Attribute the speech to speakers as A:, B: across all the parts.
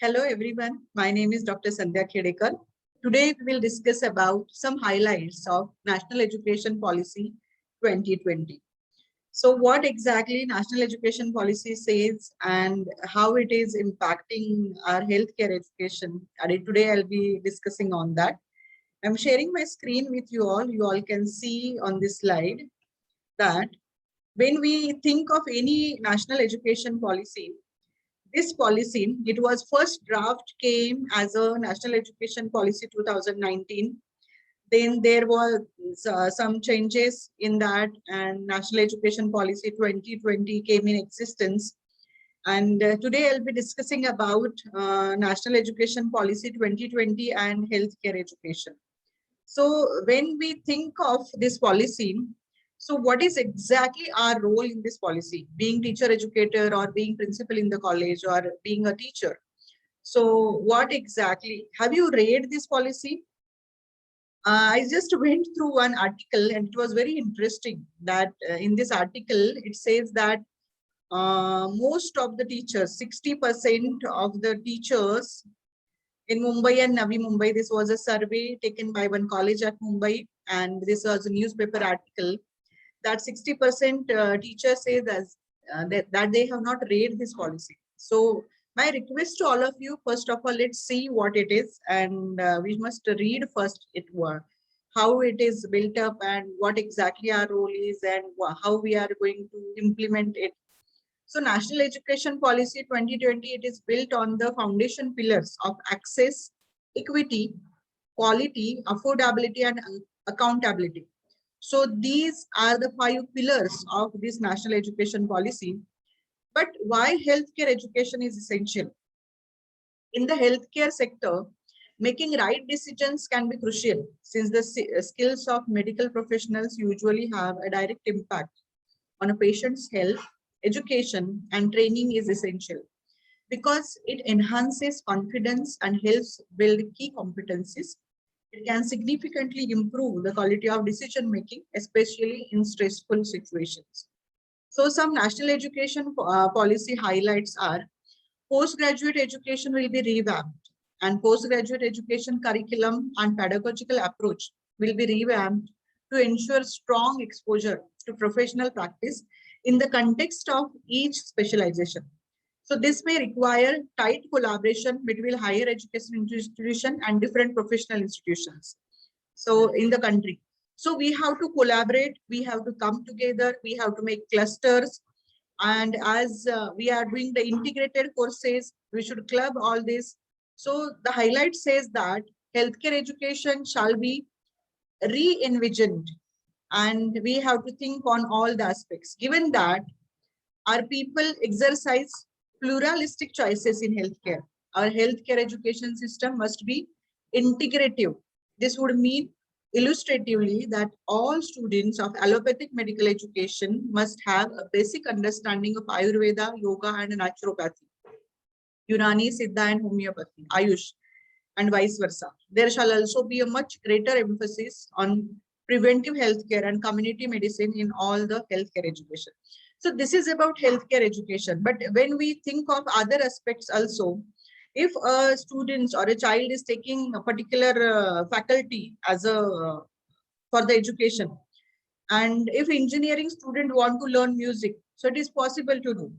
A: Hello everyone, my name is Dr. Sandhya Khedekar. Today we will discuss about some highlights of National Education Policy 2020. So what exactly National Education Policy says and how it is impacting our healthcare education. And today I'll be discussing on that. I'm sharing my screen with you all. You all can see on this slide that when we think of any national education policy, this policy, it was first draft came as a National Education Policy 2019. Then there was some changes in that, and National Education Policy 2020 came in existence. And today I'll be discussing about National Education Policy 2020 and healthcare education. So when we think of this policy, so what is exactly our role in this policy, being teacher educator or being principal in the college or being a teacher? So what exactly, have you read this policy? I just went through one article and it was very interesting that in this article, it says that most of the teachers, 60% of the teachers in Mumbai and Navi Mumbai, this was a survey taken by one college at Mumbai, and this was a newspaper article that 60% teachers say that they have not read this policy. So my request to all of you, first of all, let's see what it is, and we must read first how it is built up and what exactly our role is and how we are going to implement it. So National Education Policy 2020, it is built on the foundation pillars of access, equity, quality, affordability, and accountability. So these are the 5 pillars of this National Education Policy. But why healthcare education is essential? In the healthcare sector, making right decisions can be crucial since the skills of medical professionals usually have a direct impact on a patient's health. Education and training is essential because it enhances confidence and helps build key competencies. It can significantly improve the quality of decision making, especially in stressful situations. So some national education policy highlights are: postgraduate education will be revamped, and postgraduate education curriculum and pedagogical approach will be revamped to ensure strong exposure to professional practice in the context of each specialization. So this may require tight collaboration between higher education institutions and different professional institutions. So in the country. So we have to collaborate, we have to come together, we have to make clusters. And as we are doing the integrated courses, we should club all this. So the highlight says that healthcare education shall be re-envisioned, and we have to think on all the aspects. Given that our people exercise pluralistic choices in healthcare, our healthcare education system must be integrative. This would mean illustratively that all students of allopathic medical education must have a basic understanding of Ayurveda, yoga, and naturopathy, Unani, Siddha, and homeopathy, Ayush, and vice versa. There shall also be a much greater emphasis on preventive healthcare and community medicine in all the healthcare education. So this is about healthcare education. But when we think of other aspects also, if a student or a child is taking a particular faculty as a for the education, and if engineering student want to learn music, so it is possible to do.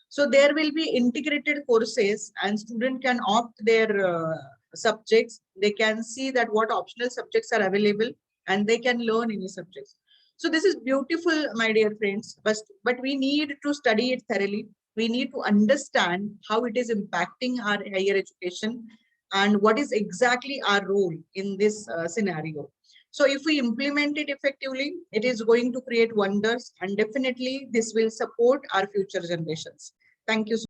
A: So there will be integrated courses and student can opt their subjects. They can see that what optional subjects are available and they can learn any subjects. So this is beautiful, my dear friends, but we need to study it thoroughly. We need to understand how it is impacting our higher education and what is exactly our role in this scenario. So if we implement it effectively, it is going to create wonders, and definitely this will support our future generations. Thank you.